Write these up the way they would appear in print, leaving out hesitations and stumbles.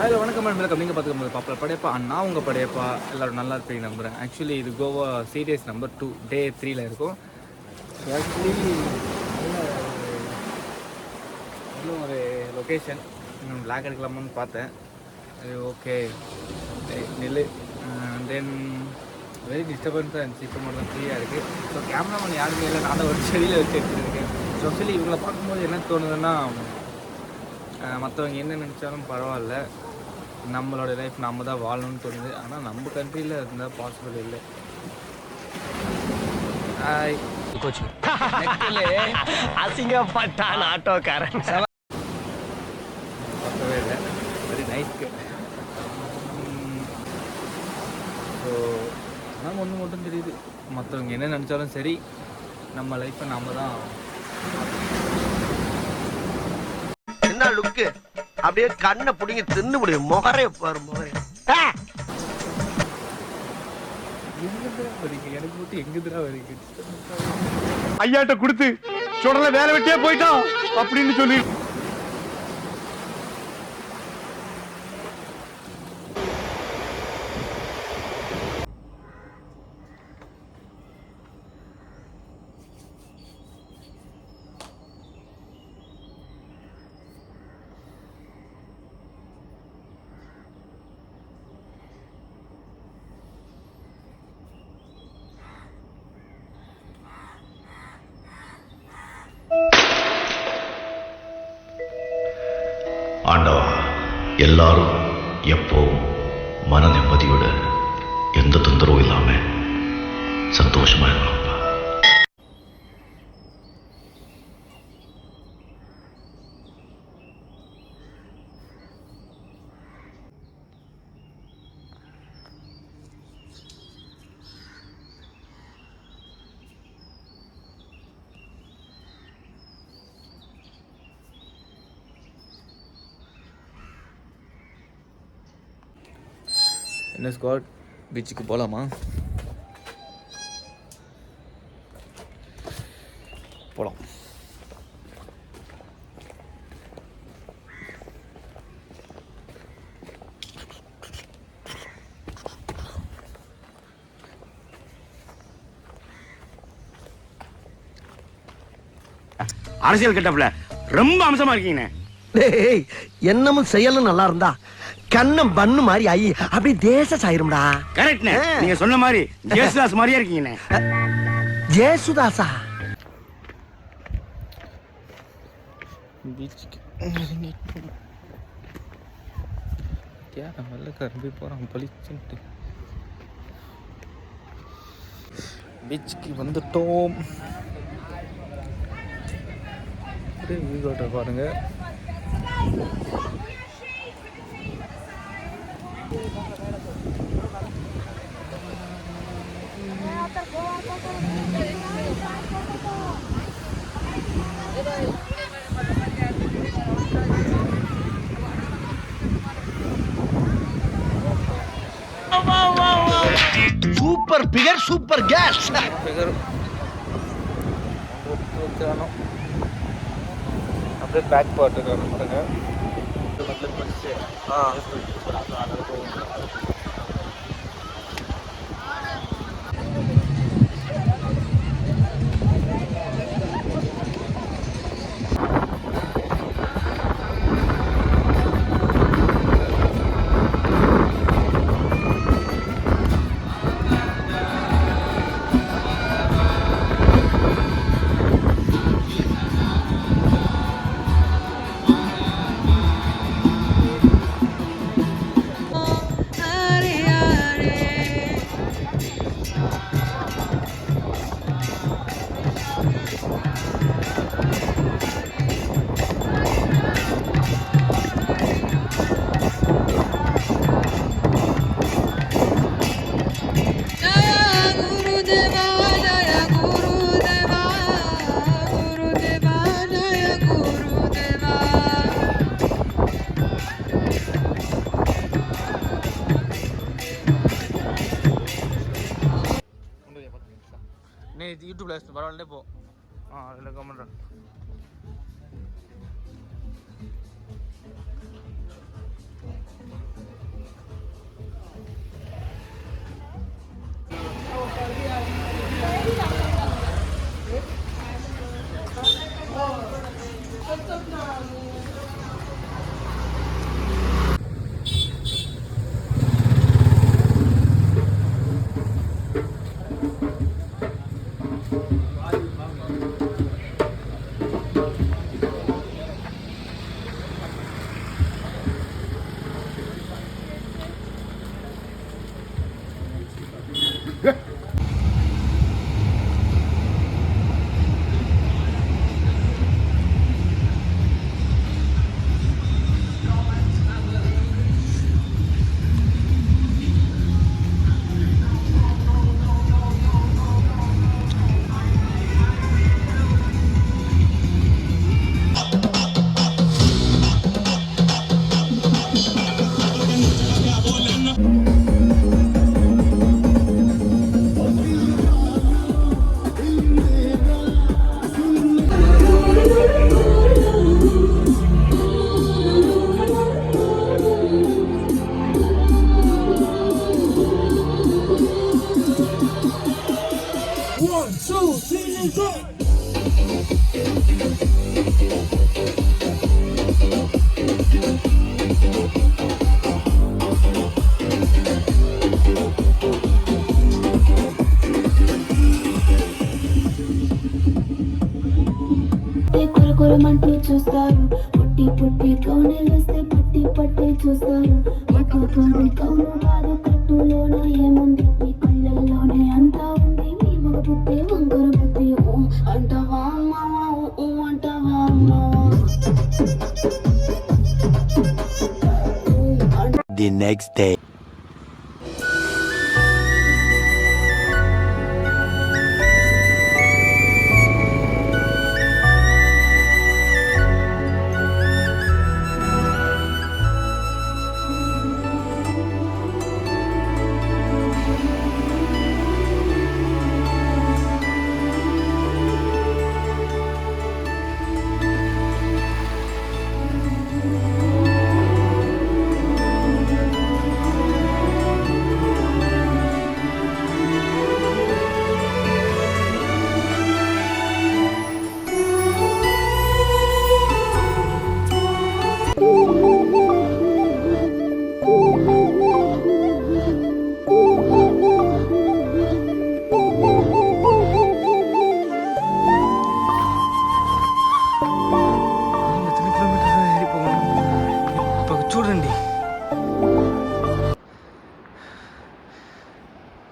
அதில் வணக்கம் வெல்கம். நீங்கள் பார்த்துக்கும்போது பாப்பா படையப்பா நான் உங்கள் படையப்பா எல்லோரும் நல்லா இருப்பீங்க நம்புகிறேன். ஆக்சுவலி இது கோவா சீரியஸ் நம்பர் 2 டே 3ல் இருக்கும். ஆக்சுவலி இன்னும் ஒரு லொக்கேஷன் இன்னும் பிளாக் எடுக்கலாமான்னு பார்த்தேன். ஓகே நெல் தென் வெரி டிஸ்டர்பன்ஸாக இருந்துச்சு. இப்போ மட்டும் தான் ஃப்ரீயாக இருக்குது. ஸோ கேமராமேன் யாருமே இல்லை, நான் தான் ஒரு செடியில் வச்சு எடுத்துருக்கேன். ஸோ ஆக்சுவலி இவங்களை பார்க்கும்போது என்ன தோணுதுன்னா, மற்றவங்க என்ன நினச்சாலும் பரவாயில்ல, நம்மளோட லைஃப் நம்ம தான் வாழணும்னு தோணுது. ஆனால் நம்ம கண்ட்ரியில் இருந்தால் பாசிபிள் இல்லை. அசிங்கப்பட்டான் ஆட்டோக்காரன். பார்க்கவே இல்லை. Very nice. ஸோ ஆனால் ஒன்று மட்டும் தெரியுது, மற்றவங்க என்ன நினச்சாலும் சரி, நம்ம லைஃப்பை நம்ம தான். என்ன லுக்கு, அப்படியே கண்ணை பிடிங்க தின்னு முடியும். முகரே பாரு, முகரே. எங்கதான் வரீங்க? எனக்கு மட்டும் எங்கதான் வரீங்க? ஐயாட்ட கொடுத்து சுடல வேலை வெட்டியே போயிட்டான் அப்படின்னு சொல்லி ஆண்டவா, எல்லாரும் எப்பவும் மன நிம்மதியோட எந்த தொந்தரவும் இல்லாம சந்தோஷமா இருக்கணும்ப்பா. என்ன ஸ்குவாட், பீச்சுக்கு போகலாமா? போகலாம். அரசியல் கட்டப்ல ரொம்ப அம்சமா இருக்கீங்க. என்னமும் செயலும் நல்லா இருந்தா கண்ணம் பண்ணு மாதிரி ஆயி அப்படி தேச சாயிரும்டா. கரெக்ட்னே, நீங்க சொன்ன மாதிரி ஜேசுதாஸ் மாதிரியா இருக்கீங்க. ஜேசுதாசா? பீச்சுக்கு வெள்ள கரும்பி போகிறான் பளிச்சுன்ட்டு. பீச்சுக்கு வந்துட்டோம். வீட்டை பாருங்க. Super figure, super case. அப்படியே பேக் பாட்டு பாருங்க. யூடியூப்ல பரவாயில்ல போ. அதில் கமெண்ட் కొరమంటూ చూస్తారు పుట్టి పుట్టి కౌనే వేస్తే పట్టి పట్టి చూస్తారు ఒక పొడి కౌను కాదు కట్టులోన ఏముంది మీ కళ్ళల్లోనే అంతా ఉంది మీ మగ బుద్ధి వంకర బుద్ధి అంటావా అమ్మావా అంటావా అమ్మావా. The next day.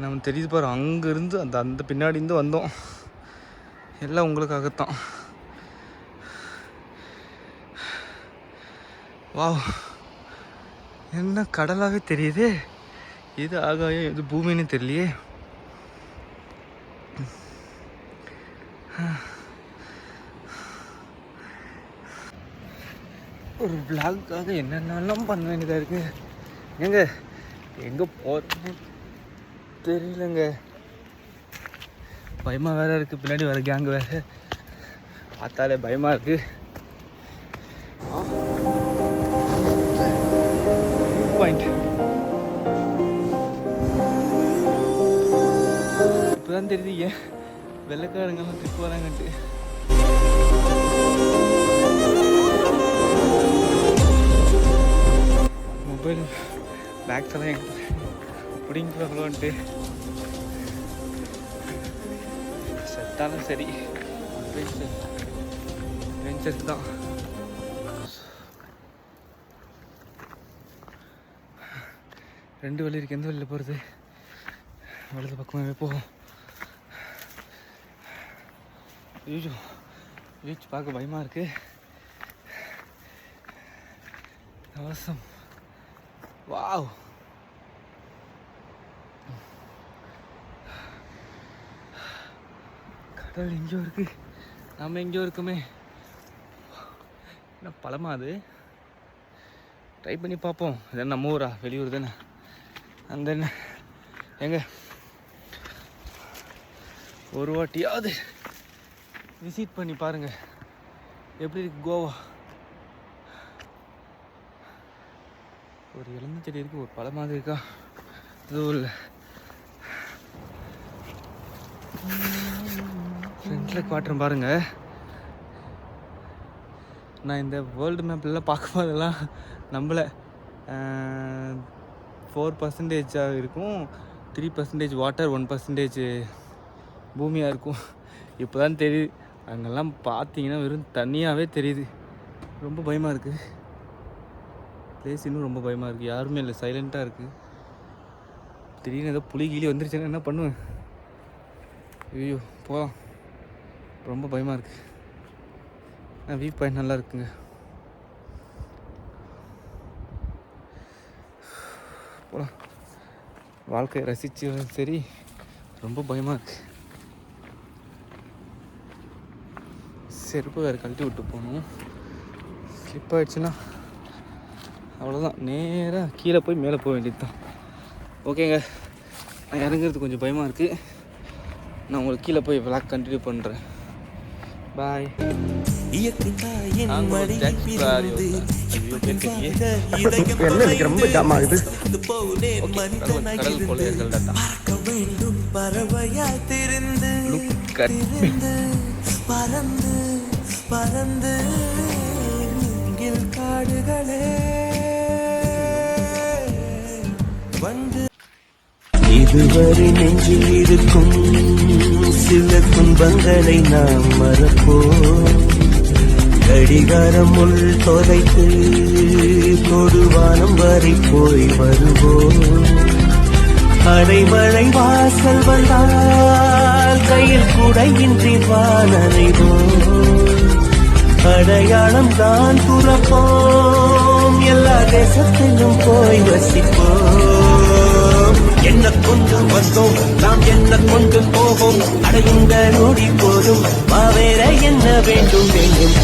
நம்ம தெரியுது பாரு, அங்கேருந்து அந்த பின்னாடி இருந்து வந்தோம். எல்லாம் உங்களுக்காகத்தான். வாவ், என்ன கடலாகவே தெரியுது. இது ஆகாயம், இது பூமின்னு தெரியலையே. ஒரு விளாகுக்காக என்னென்னலாம் பண்ண வேண்டியதாக இருக்குது. எங்கே போகிறேன்னு தெரியலங்க. பயமாக வேறு இருக்குது. பின்னாடி வர கேங்கு வேறு பார்த்தாலே பயமாக இருக்குது. பாயிண்ட் இப்போ தான் தெரியுது ஏன் வெள்ளைக்காரங்கெல்லாம் ட்ரிப் வராங்கன்ட்டு. மொபைல் பேக்ஸ் எல்லாம் எங்கே பிடிங்கலான்ட்டு செத்தாலும் சரி வெஞ்சர்ஸ் தான். ரெண்டு வழி இருக்குது. எந்த வழியில் போகிறது? வலது பக்கமாகவே போகும். ஐயோ, பீச் பார்க்க பயமாக இருக்குது. அவசம். வாவ், கடல் எங்கேயோ இருக்குது, நம்ம எங்கேயோ இருக்குமே. என்ன பழமா அது? ட்ரை பண்ணி பார்ப்போம். இது நம்ம ஊரா வெளியூர் தானே? அந்த என்ன எங்க ஒரு வாட்டியாவது விசிட் பண்ணி பாருங்கள் எப்படி இருக்கு கோவா. ஒரு இளந்த செடி இருக்குது, ஒரு பழம் மாதிரி இருக்கா, இதுவும் இல்லை. ஃப்ரெண்டில் காட்டுறேன் பாருங்கள். நான் இந்த வேர்ல்டு மேப்லாம் பார்க்கும்போதெல்லாம் நம்மளை 4% இருக்கும், 3% வாட்டர், 1% பூமியாக இருக்கும். இப்போ தான் தெரியுது, அங்கெல்லாம் பார்த்தீங்கன்னா வெறும் தண்ணியாகவே தெரியுது. ரொம்ப பயமாக இருக்குது பிளேஸ், இன்னும் ரொம்ப பயமாக இருக்குது. யாருமே இல்லை, சைலண்ட்டாக இருக்குது. திடீர்னு ஏதோ புலி கீழே வந்துருச்சுன்னா என்ன பண்ணுவேன்? ஐயோ போகலாம், ரொம்ப பயமாக இருக்குது. வியூ பாயிண்ட் நல்லா இருக்குங்க. போகலாம், வாழ்க்கையை ரசிச்சு சரி. ரொம்ப பயமாக இருக்குது. செருப்பு வேறு கழட்டி விட்டு போகணும். ஸ்லிப் ஆகிடுச்சுன்னா அவ்வளோதான், நேராக கீழே போய் மேலே போக வேண்டியது தான். ஓகேங்க, நான் இறங்குறது கொஞ்சம் பயமாக இருக்குது. நான் உங்களுக்கு கீழே போய் விளாக் கண்டினியூ பண்ணுறேன். பாய். என்ன எனக்கு ரொம்ப ஜாம் ஆகுது. கடல் கொள்ளையர்கள் டாட்டா. பறந்து பறந்து காடுகளே வந்து இதுவரை நெஞ்சில் இருக்கும் சில துன்பங்களை நாம் மறப்போம். கடிகாரம் உள் தொலைத்து கொடுவானம் வரை போய் வருவோம். அடைமழை வாசல் வந்தால் கையில் குடையின்றி வானறைவோம். அடையாளம் தான் துறப்போம், எல்லா தேசத்திலும் போய் வசிப்போம். என்ன கொண்டு வந்தோம் நாம், என்ன கொண்டு போவோம், அடையுங்க நொடி போதும், வேற என்ன வேண்டும் வேண்டும்.